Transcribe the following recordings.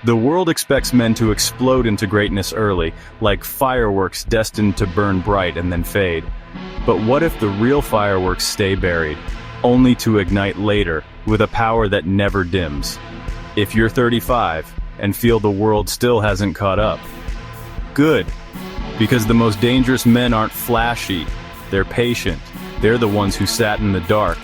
The world expects men to explode into greatness early, like fireworks destined to burn bright and then fade. But what if the real fireworks stay buried, only to ignite later, with a power that never dims? If you're 35 and feel the world still hasn't caught up, good, because the most dangerous men aren't flashy, they're patient. They're the ones who sat in the dark,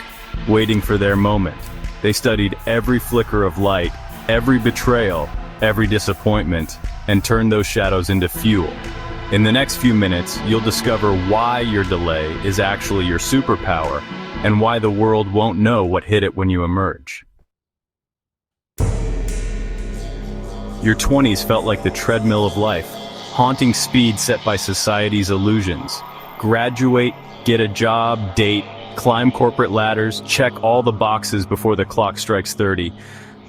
waiting for their moment. They studied every flicker of light, every betrayal, every disappointment, and turned those shadows into fuel. In the next few minutes, you'll discover why your delay is actually your superpower, and why the world won't know what hit it when you emerge. Your 20s felt like the treadmill of life, haunting speed set by society's illusions. Graduate, get a job, date, climb corporate ladders, check all the boxes before the clock strikes 30.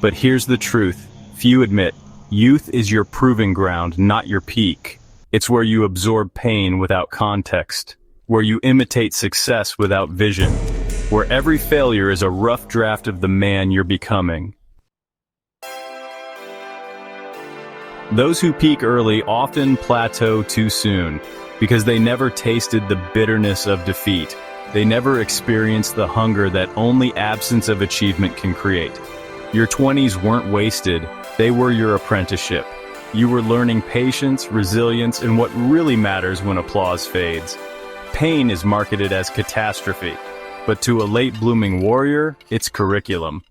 But here's the truth. Few admit, youth is your proving ground, not your peak. It's where you absorb pain without context, where you imitate success without vision, where every failure is a rough draft of the man you're becoming. Those who peak early often plateau too soon, because they never tasted the bitterness of defeat. They never experienced the hunger that only absence of achievement can create. Your 20s weren't wasted, they were your apprenticeship. You were learning patience, resilience, and what really matters when applause fades. Pain is marketed as catastrophe, but to a late-blooming warrior, it's curriculum.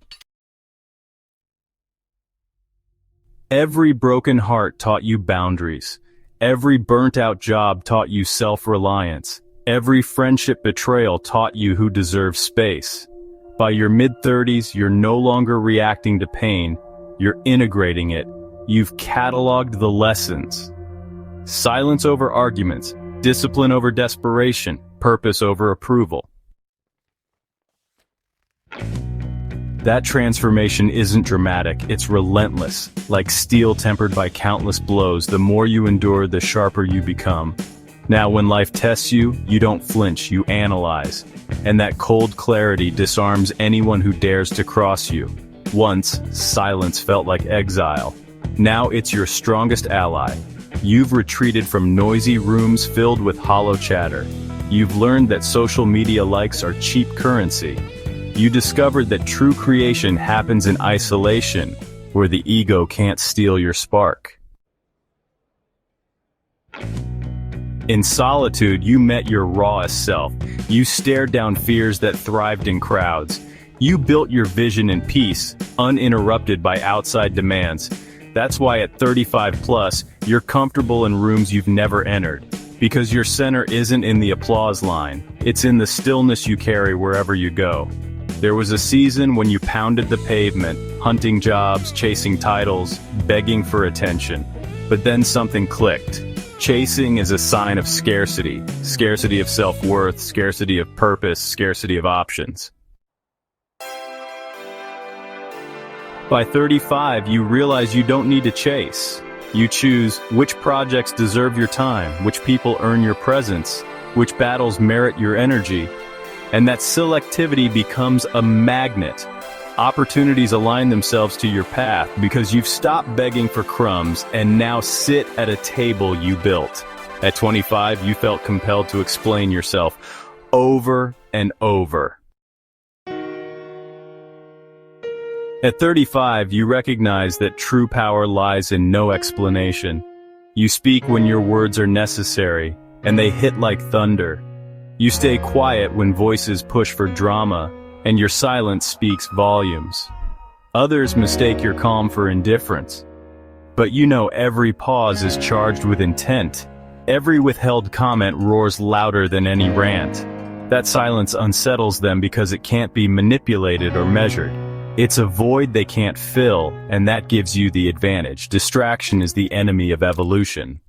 Every broken heart taught you boundaries. Every burnt-out job taught you self-reliance. Every friendship betrayal taught you who deserves space. By your mid-30s, you're no longer reacting to pain, you're integrating it. You've cataloged the lessons. Silence over arguments, discipline over desperation, purpose over approval. That transformation isn't dramatic, it's relentless. Like steel tempered by countless blows, the more you endure, the sharper you become. Now when life tests you, you don't flinch, you analyze. And that cold clarity disarms anyone who dares to cross you. Once, silence felt like exile. Now it's your strongest ally. You've retreated from noisy rooms filled with hollow chatter. You've learned that social media likes are cheap currency. You discovered that true creation happens in isolation, where the ego can't steal your spark. In solitude, you met your rawest self. You stared down fears that thrived in crowds. You built your vision in peace, uninterrupted by outside demands. That's why at 35 plus, you're comfortable in rooms you've never entered. Because your center isn't in the applause line, it's in the stillness you carry wherever you go. There was a season when you pounded the pavement, hunting jobs, chasing titles, begging for attention. But then something clicked. Chasing is a sign of scarcity. Scarcity of self-worth, scarcity of purpose, scarcity of options. By 35, you realize you don't need to chase. You choose which projects deserve your time, which people earn your presence, which battles merit your energy. And that selectivity becomes a magnet. Opportunities align themselves to your path because you've stopped begging for crumbs and now sit at a table you built. At 25, you felt compelled to explain yourself over and over. At 35, you recognize that true power lies in no explanation. You speak when your words are necessary, and they hit like thunder. You stay quiet when voices push for drama, and your silence speaks volumes. Others mistake your calm for indifference. But you know every pause is charged with intent. Every withheld comment roars louder than any rant. That silence unsettles them because it can't be manipulated or measured. It's a void they can't fill, and that gives you the advantage. Distraction is the enemy of evolution.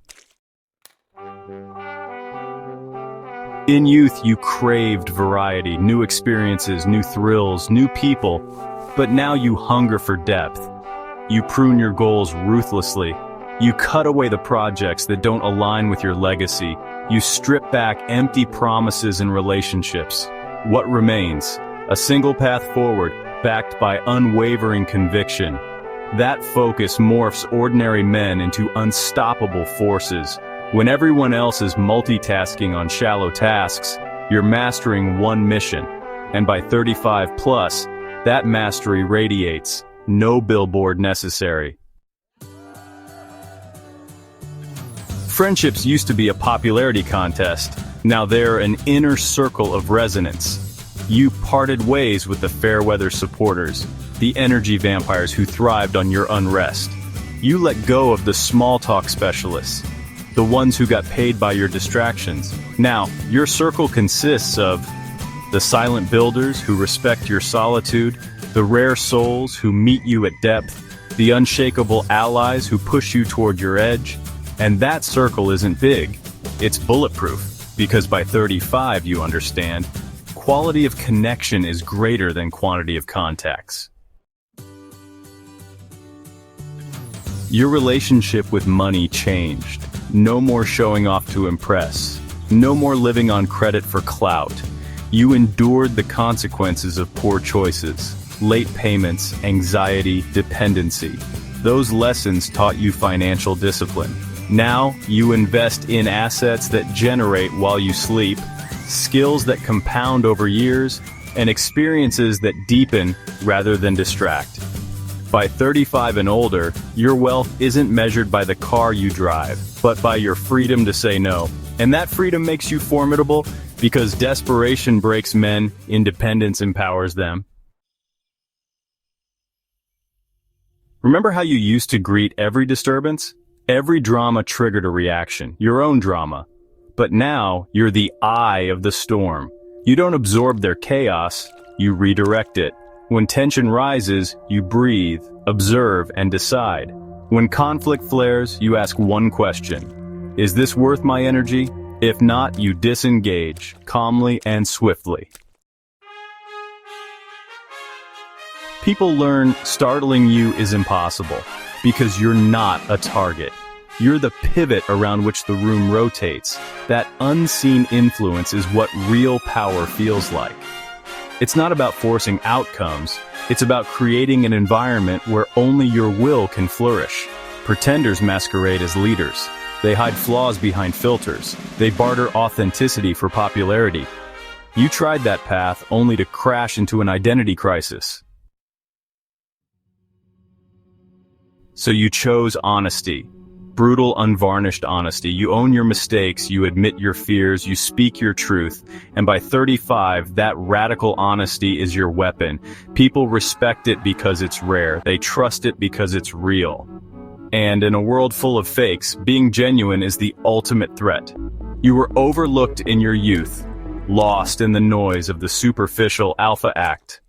In youth, you craved variety, new experiences, new thrills, new people, but now you hunger for depth. You prune your goals ruthlessly. You cut away the projects that don't align with your legacy. You strip back empty promises and relationships. What remains? A single path forward, backed by unwavering conviction. That focus morphs ordinary men into unstoppable forces. When everyone else is multitasking on shallow tasks, you're mastering one mission. And by 35 plus, that mastery radiates. No billboard necessary. Friendships used to be a popularity contest. Now they're an inner circle of resonance. You parted ways with the fair-weather supporters, the energy vampires who thrived on your unrest. You let go of the small-talk specialists, the ones who got paid by your distractions. Now, your circle consists of the silent builders who respect your solitude, the rare souls who meet you at depth, the unshakable allies who push you toward your edge. And that circle isn't big, it's bulletproof, because by 35 you understand, quality of connection is greater than quantity of contacts. Your relationship with money changed. No more showing off to impress. No more living on credit for clout. You endured the consequences of poor choices, late payments, anxiety, dependency. Those lessons taught you financial discipline. Now, you invest in assets that generate while you sleep, skills that compound over years, and experiences that deepen rather than distract. By 35 and older, your wealth isn't measured by the car you drive, but by your freedom to say no. And that freedom makes you formidable because desperation breaks men, independence empowers them. Remember how you used to greet every disturbance? Every drama triggered a reaction, your own drama. But now, you're the eye of the storm. You don't absorb their chaos, you redirect it. When tension rises, you breathe, observe, and decide. When conflict flares, you ask one question. Is this worth my energy? If not, you disengage, calmly and swiftly. People learn startling you is impossible, because you're not a target. You're the pivot around which the room rotates. That unseen influence is what real power feels like. It's not about forcing outcomes, it's about creating an environment where only your will can flourish. Pretenders masquerade as leaders. They hide flaws behind filters. They barter authenticity for popularity. You tried that path only to crash into an identity crisis. So you chose honesty. Brutal, unvarnished honesty. You own your mistakes, you admit your fears, you speak your truth, and by 35, that radical honesty is your weapon. People respect it because it's rare. They trust it because it's real. And in a world full of fakes, being genuine is the ultimate threat. You were overlooked in your youth, lost in the noise of the superficial alpha act.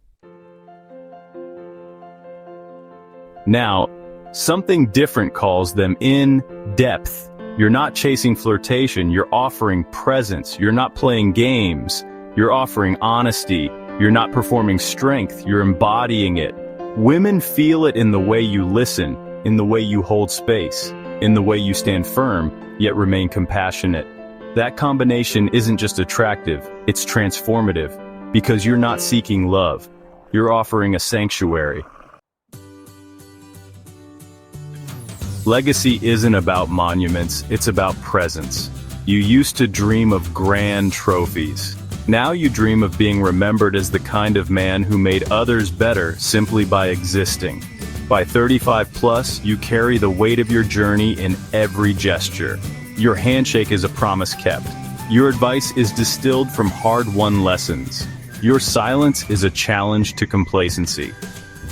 Now, something different calls them in depth. You're not chasing flirtation, you're offering presence. You're not playing games, you're offering honesty. You're not performing strength, you're embodying it. Women feel it in the way you listen, in the way you hold space, in the way you stand firm, yet remain compassionate. That combination isn't just attractive, it's transformative, because you're not seeking love, you're offering a sanctuary. Legacy isn't about monuments, it's about presence. You used to dream of grand trophies. Now you dream of being remembered as the kind of man who made others better simply by existing. By 35 plus, you carry the weight of your journey in every gesture. Your handshake is a promise kept. Your advice is distilled from hard-won lessons. Your silence is a challenge to complacency.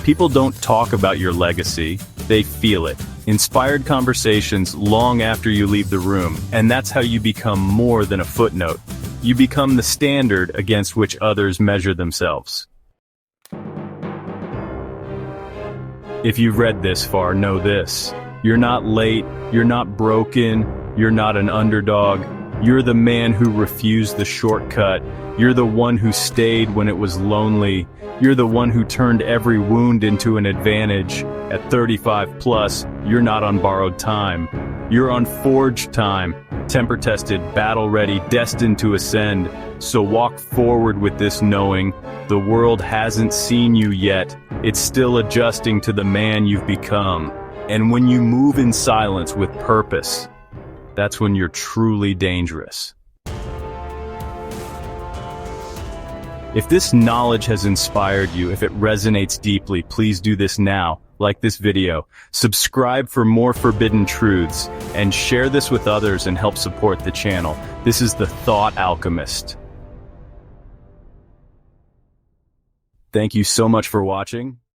People don't talk about your legacy, they feel it. Inspired conversations long after you leave the room, and that's how you become more than a footnote. You become the standard against which others measure themselves. If you've read this far, know this. You're not late, you're not broken, you're not an underdog. You're the man who refused the shortcut. You're the one who stayed when it was lonely. You're the one who turned every wound into an advantage. At 35 plus, you're not on borrowed time. You're on forged time, temper-tested, battle-ready, destined to ascend. So walk forward with this knowing, The world hasn't seen you yet. It's still adjusting to the man you've become. And when you move in silence with purpose, that's when you're truly dangerous. If this knowledge has inspired you, if it resonates deeply, please do this now. Like this video, subscribe for more forbidden truths, and share this with others and help support the channel. This is the Thought Alchemist. Thank you so much for watching.